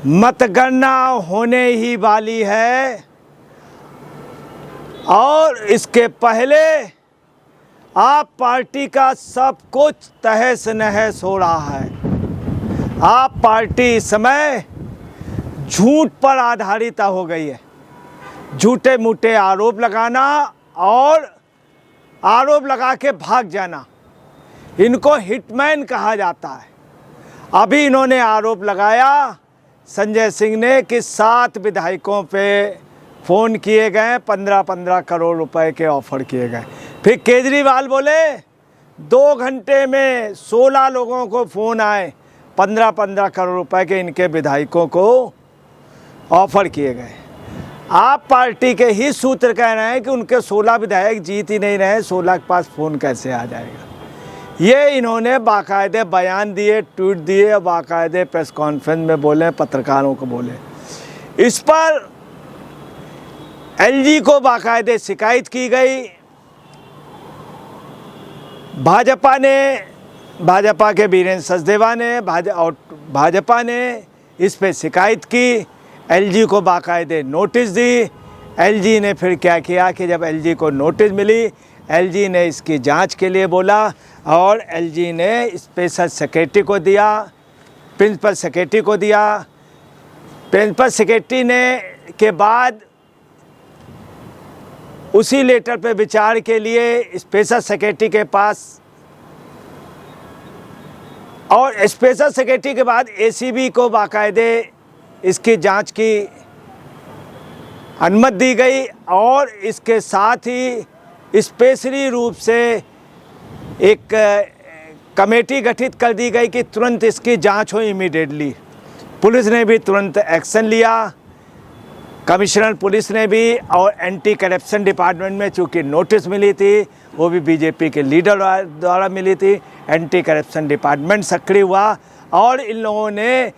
मतगणना होने ही वाली है और इसके पहले आप पार्टी का सब कुछ तहस नहस हो रहा है। आप पार्टी इस समय झूठ पर आधारित हो गई है। झूठे मूठे आरोप लगाना और आरोप लगा के भाग जाना, इनको हिटमैन कहा जाता है। अभी इन्होंने आरोप लगाया संजय सिंह ने कि 7 विधायकों पे फ़ोन किए गए, 15-15 करोड़ रुपए के ऑफ़र किए गए। फिर केजरीवाल बोले 2 घंटे में 16 लोगों को फ़ोन आए, 15-15 करोड़ रुपए के इनके विधायकों को ऑफ़र किए गए। आप पार्टी के ही सूत्र कह रहे हैं कि उनके 16 विधायक जीत ही नहीं रहे, 16 के पास फ़ोन कैसे आ जाएगा। ये इन्होंने बाकायदे बयान दिए, ट्वीट दिए, बाकायदे प्रेस कॉन्फ्रेंस में बोले, पत्रकारों को बोले। इस पर एलजी को बाकायदे शिकायत की गई। भाजपा के वीरेंद्र सचदेवा ने भाजपा ने इस पे शिकायत की, एलजी को बाकायदे नोटिस दी। एलजी ने फिर क्या किया कि जब एलजी को नोटिस मिली, एलजी ने इसकी जांच के लिए बोला और एलजी ने स्पेशल सेक्रेटरी को दिया, प्रिंसिपल सेक्रेटरी को दिया। प्रिंसिपल सेक्रेटरी ने के बाद उसी लेटर पे विचार के लिए स्पेशल सेक्रेटरी के पास और स्पेशल सेक्रेटरी के बाद एसीबी को बाकायदे इसकी जांच की अनुमति दी गई और इसके साथ ही स्पेशली रूप से एक कमेटी गठित कर दी गई कि तुरंत इसकी जांच हो इमीडिएटली। पुलिस ने भी तुरंत एक्शन लिया, कमिश्नर पुलिस ने भी, और एंटी करप्शन डिपार्टमेंट में चूँकि नोटिस मिली थी, वो भी बीजेपी के लीडर द्वारा मिली थी, एंटी करप्शन डिपार्टमेंट सक्रिय हुआ और इन लोगों ने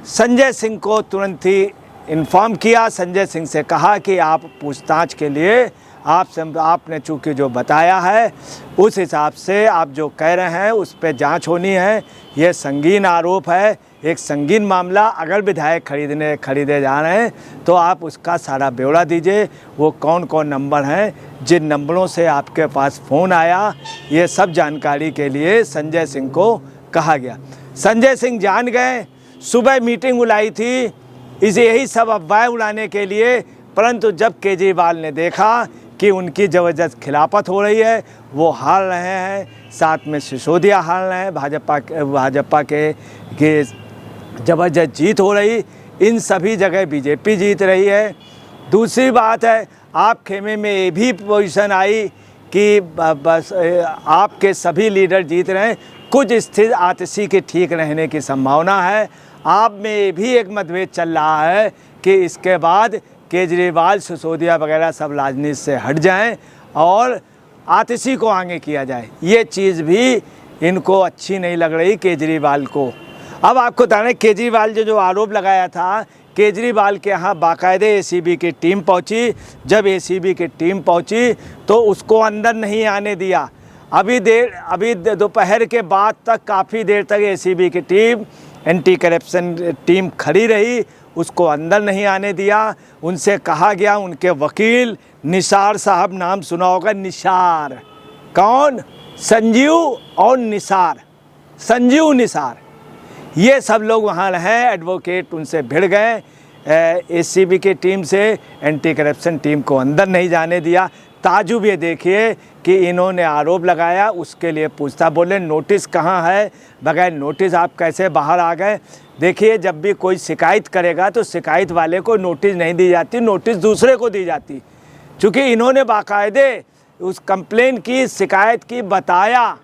संजय सिंह को तुरंत ही इन्फॉर्म किया। संजय सिंह से कहा कि आप पूछताछ के लिए आपने चूँकि जो बताया है उस हिसाब से आप जो कह रहे हैं उस पर जांच होनी है। ये संगीन आरोप है, एक संगीन मामला। अगर विधायक खरीदे जा रहे हैं तो आप उसका सारा ब्यौरा दीजिए, वो कौन कौन नंबर हैं, जिन नंबरों से आपके पास फ़ोन आया, ये सब जानकारी के लिए संजय सिंह को कहा गया। संजय सिंह जान गए। सुबह मीटिंग बुलाई थी इसे यही सब अफवाह उड़ाने के लिए, परंतु जब केजरीवाल ने देखा कि उनकी ज़बरदस्त खिलाफत हो रही है, वो हार रहे हैं, साथ में सिसोदिया हार रहे हैं, भाजपा के ज़बरदस्त जीत हो रही, इन सभी जगह बीजेपी जीत रही है। दूसरी बात है, आप खेमे में ये भी पोजीशन आई कि बस आपके सभी लीडर जीत रहे हैं, कुछ स्थिति आतिशी के ठीक रहने की संभावना है। आप में ये भी एक मतभेद चल रहा है कि इसके बाद केजरीवाल, सिसोदिया वगैरह सब राजनीति से हट जाएं और आतिशी को आगे किया जाए। ये चीज़ भी इनको अच्छी नहीं लग रही केजरीवाल को। अब आपको बता रहे, केजरीवाल जो आरोप लगाया था, केजरीवाल के यहाँ बाकायदे एसीबी की टीम पहुँची। जब एसीबी की टीम पहुँची तो उसको अंदर नहीं आने दिया। अभी दोपहर के बाद तक काफ़ी देर तक एसीबी की टीम, एंटी करप्शन टीम खड़ी रही, उसको अंदर नहीं आने दिया। उनसे कहा गया, उनके वकील निसार साहब, नाम सुना होगा, निसार, कौन? संजीव और निसार, संजीव निसार, ये सब लोग वहाँ हैं एडवोकेट, उनसे भिड़ गए। एसीबी की टीम से एंटी करप्शन टीम को अंदर नहीं जाने दिया। ताजुब ये देखिए कि इन्होंने आरोप लगाया, उसके लिए पूछता, बोले नोटिस कहाँ है, बगैर नोटिस आप कैसे बाहर आ गए? देखिए, जब भी कोई शिकायत करेगा तो शिकायत वाले को नोटिस नहीं दी जाती, नोटिस दूसरे को दी जाती। चूँकि इन्होंने बाकायदे उस कंप्लेन की, शिकायत की, बताया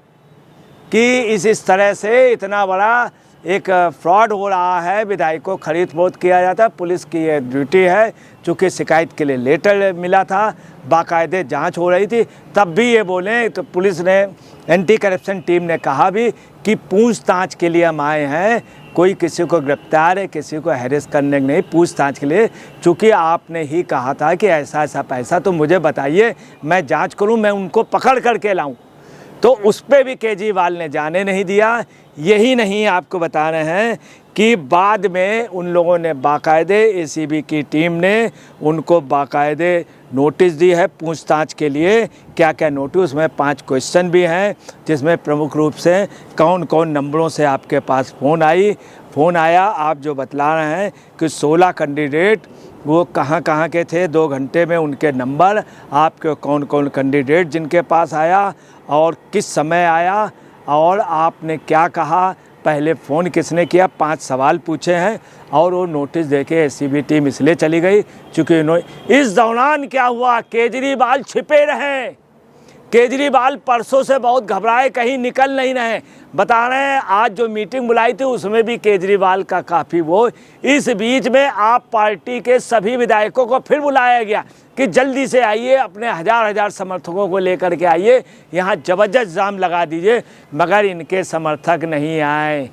कि इस तरह से इतना बड़ा एक फ्रॉड हो रहा है, विधायक को खरीद फरोख्त किया जाता है। पुलिस की ये ड्यूटी है, चूँकि शिकायत के लिए लेटर मिला था, बाकायदे जांच हो रही थी, तब भी ये बोले। तो पुलिस ने, एंटी करप्शन टीम ने कहा भी कि पूछताछ के लिए हम आए हैं, कोई किसी को गिरफ्तार है, किसी को हैरेस करने नहीं, पूछताछ के लिए। चूँकि आपने ही कहा था कि ऐसा ऐसा पैसा तो मुझे बताइए, मैं जांच करूं, मैं उनको पकड़ करके लाऊं। तो उस पर भी केजरीवाल ने जाने नहीं दिया। यही नहीं, आपको बता रहे हैं कि बाद में उन लोगों ने बाकायदे एसीबी की टीम ने उनको बाकायदे नोटिस दी है पूछताछ के लिए। क्या क्या नोटिस, उसमें 5 क्वेश्चन भी हैं, जिसमें प्रमुख रूप से कौन कौन नंबरों से आपके पास फ़ोन आया। आप जो बतला रहे हैं कि 16 कैंडिडेट वो कहाँ कहाँ के थे, 2 घंटे में उनके नंबर, आपके कौन कौन कैंडिडेट जिनके पास आया और किस समय आया और आपने क्या कहा, पहले फ़ोन किसने किया, 5 सवाल पूछे हैं। और वो नोटिस देके एसीबी टीम इसलिए चली गई क्योंकि इस दौरान क्या हुआ, केजरीवाल छिपे रहे। केजरीवाल परसों से बहुत घबराए, कहीं निकल नहीं रहे। बता रहे हैं आज जो मीटिंग बुलाई थी उसमें भी केजरीवाल का काफ़ी वो। इस बीच में आप पार्टी के सभी विधायकों को फिर बुलाया गया कि जल्दी से आइए, अपने हजार समर्थकों को लेकर के आइए, यहाँ ज़बरदस्त जाम लगा दीजिए। मगर इनके समर्थक नहीं आए।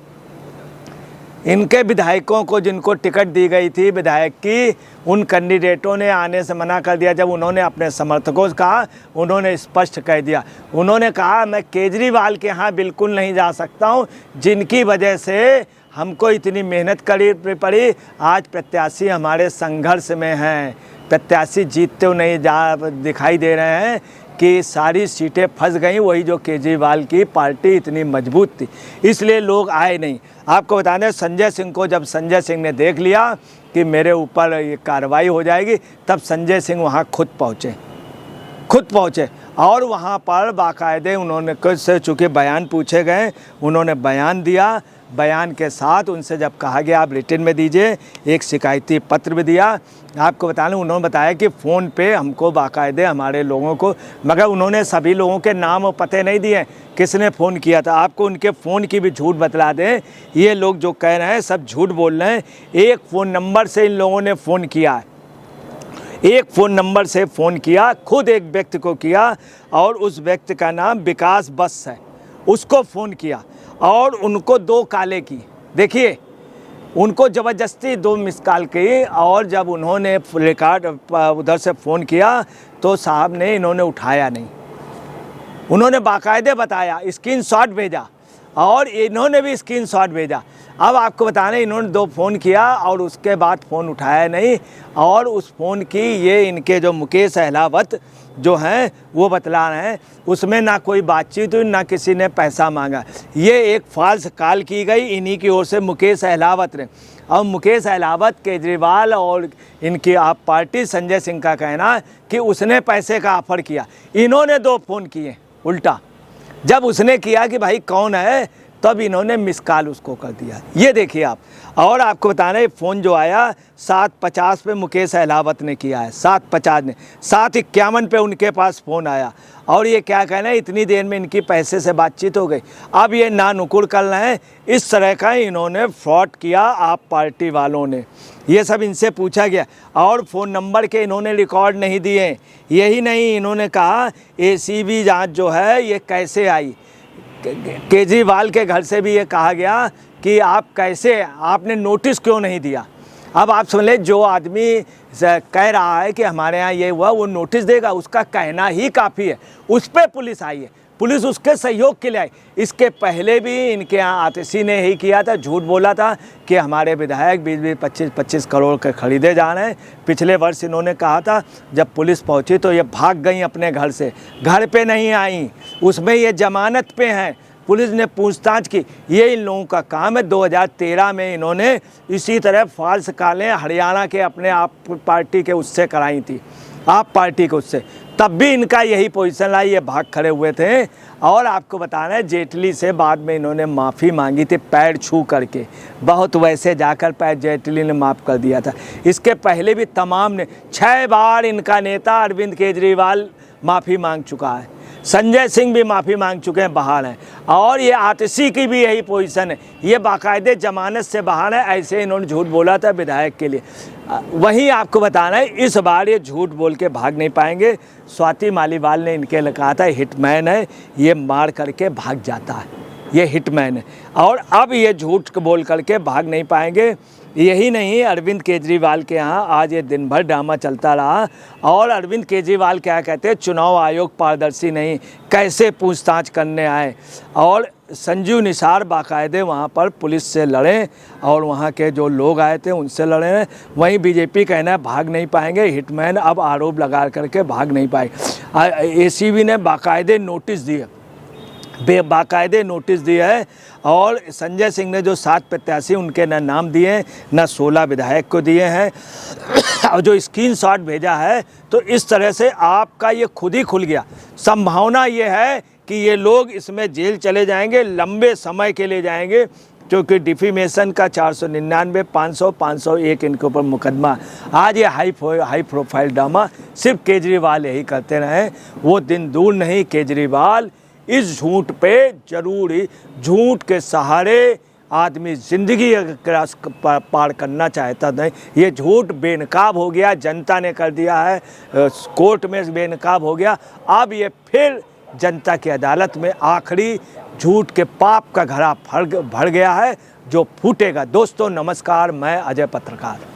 इनके विधायकों को जिनको टिकट दी गई थी विधायक की, उन कैंडिडेटों ने आने से मना कर दिया। जब उन्होंने अपने समर्थकों से कहा, उन्होंने स्पष्ट कह दिया, उन्होंने कहा मैं केजरीवाल के यहाँ बिल्कुल नहीं जा सकता हूँ, जिनकी वजह से हमको इतनी मेहनत करनी पड़ी। आज प्रत्याशी हमारे संघर्ष में हैं, प्रत्याशी जीतते हुए नहीं दिखाई दे रहे हैं कि सारी सीटें फंस गई। वही जो केजरीवाल की पार्टी इतनी मजबूत थी, इसलिए लोग आए नहीं। आपको बता दें, संजय सिंह को जब संजय सिंह ने देख लिया कि मेरे ऊपर ये कार्रवाई हो जाएगी, तब संजय सिंह वहाँ खुद पहुँचे और वहाँ पर बाकायदे उन्होंने कुछ से चूँकि बयान पूछे गए, उन्होंने बयान दिया। बयान के साथ उनसे जब कहा गया आप रिटन में दीजिए, एक शिकायती पत्र भी दिया। आपको बता लें, उन्होंने बताया कि फ़ोन पे हमको बाकायदे हमारे लोगों को, मगर उन्होंने सभी लोगों के नाम और पते नहीं दिए किसने फ़ोन किया था। आपको उनके फ़ोन की भी झूठ बतला दें, ये लोग जो कह रहे हैं सब झूठ बोल रहे हैं। एक फ़ोन नंबर से इन लोगों ने फ़ोन किया है, एक फ़ोन नंबर से फ़ोन किया, खुद एक व्यक्ति को किया और उस व्यक्ति का नाम विकास बस है, उसको फ़ोन किया और उनको 2 काले की। देखिए, उनको ज़बरदस्ती 2 मिस कॉल की और जब उन्होंने रिकॉर्ड उधर से फ़ोन किया तो साहब ने इन्होंने उठाया नहीं। उन्होंने बाकायदे बताया, स्क्रीनशॉट भेजा और इन्होंने भी स्क्रीनशॉट भेजा। अब आपको बता रहे, इन्होंने 2 फ़ोन किया और उसके बाद फ़ोन उठाया नहीं। और उस फ़ोन की ये इनके जो मुकेश अहलावत जो हैं वो बतला रहे हैं, उसमें ना कोई बातचीत हुई, ना किसी ने पैसा मांगा। ये एक फ़ॉल्स कॉल की गई इन्हीं की ओर से मुकेश अहलावत ने। और मुकेश अहलावत केजरीवाल और इनकी आप पार्टी संजय सिंह का कहना कि उसने पैसे का ऑफ़र किया। इन्होंने 2 फ़ोन किए उल्टा। जब उसने किया कि भाई कौन है, तब इन्होंने मिस कॉल उसको कर दिया। ये देखिए आप। और आपको बता रहे, फ़ोन जो आया 7:50 पे मुकेश अहलावत ने किया है, 7:50 ने, 7:51 पे उनके पास फ़ोन आया। और ये क्या कहना है, इतनी देर में इनकी पैसे से बातचीत हो गई। अब ये नानुकुड़ कर रहे हैं। इस तरह का इन्होंने फ्रॉड किया आप पार्टी वालों ने। ये सब इनसे पूछा गया और फ़ोन नंबर के इन्होंने रिकॉर्ड नहीं दिए। यही नहीं, इन्होंने कहा एसीबी जांच जो है ये कैसे आई। केजरीवाल के घर से भी ये कहा गया कि आप कैसे, आपने नोटिस क्यों नहीं दिया। अब आप सुन लें, जो आदमी कह रहा है कि हमारे यहाँ ये हुआ, वो नोटिस देगा, उसका कहना ही काफ़ी है। उस पर पुलिस आई है, पुलिस उसके सहयोग के लिए आई। इसके पहले भी इनके यहाँ आतिशी ने ही किया था, झूठ बोला था कि हमारे विधायक 20-20, 25 करोड़ के खरीदे जा रहे हैं। पिछले वर्ष इन्होंने कहा था, जब पुलिस पहुंची तो ये भाग गई अपने घर से, घर पे नहीं आई, उसमें ये जमानत पे हैं। पुलिस ने पूछताछ की। ये इन लोगों का काम है। 2013 में इन्होंने इसी तरह फॉल्स कॉलें हरियाणा के अपने आप पार्टी के उससे कराई थी, आप पार्टी के उससे, तब भी इनका यही पोजीशन रहा, ये भाग खड़े हुए थे। और आपको बता रहे हैं, जेटली से बाद में इन्होंने माफ़ी मांगी थी पैर छू करके, बहुत वैसे जाकर पैर जेटली ने माफ़ कर दिया था। इसके पहले भी तमाम ने 6 बार इनका नेता अरविंद केजरीवाल माफ़ी मांग चुका है, संजय सिंह भी माफ़ी मांग चुके हैं, बाहर हैं। और ये आतिशी की भी यही पोजीशन है, ये बाकायदे जमानत से बाहर है। ऐसे इन्होंने झूठ बोला था विधायक के लिए। वहीं आपको बताना है, इस बार ये झूठ बोल के भाग नहीं पाएंगे। स्वाति मालीवाल ने इनके लिए कहा था हिटमैन है, ये मार करके भाग जाता है, ये हिटमैन है। और अब ये झूठ बोल करके भाग नहीं पाएंगे। यही नहीं, अरविंद केजरीवाल के यहाँ आज ये दिन भर ड्रामा चलता रहा। और अरविंद केजरीवाल क्या कहते हैं, चुनाव आयोग पारदर्शी नहीं, कैसे पूछताछ करने आए। और संजीव निसार बाकायदे वहाँ पर पुलिस से लड़े और वहाँ के जो लोग आए थे उनसे लड़े। वहीं बीजेपी कहना है भाग नहीं पाएंगे, हिटमैन अब आरोप लगा करके भाग नहीं पाएंगे। एसीबी ने बाकायदे नोटिस दिए है और संजय सिंह ने जो 7 प्रत्याशी उनके न नाम दिए हैं न 16 विधायक को दिए हैं और जो स्क्रीनशॉट भेजा है, तो इस तरह से आपका ये खुद ही खुल गया। संभावना ये है कि ये लोग इसमें जेल चले जाएंगे, लंबे समय के लिए जाएंगे, क्योंकि डिफेमेशन का 499, 500, 501 इनके ऊपर मुकदमा। आज ये हाई प्रोफाइल ड्रामा सिर्फ केजरीवाल यही करते रहे। वो दिन दूर नहीं, केजरीवाल इस झूठ पे जरूर ही, झूठ के सहारे आदमी ज़िंदगी पार करना चाहता नहीं। ये झूठ बेनकाब हो गया, जनता ने कर दिया है, कोर्ट में बेनकाब हो गया। अब ये फिर जनता की अदालत में आखिरी झूठ के पाप का घड़ा भर गया है, जो फूटेगा। दोस्तों नमस्कार, मैं अजय पत्रकार।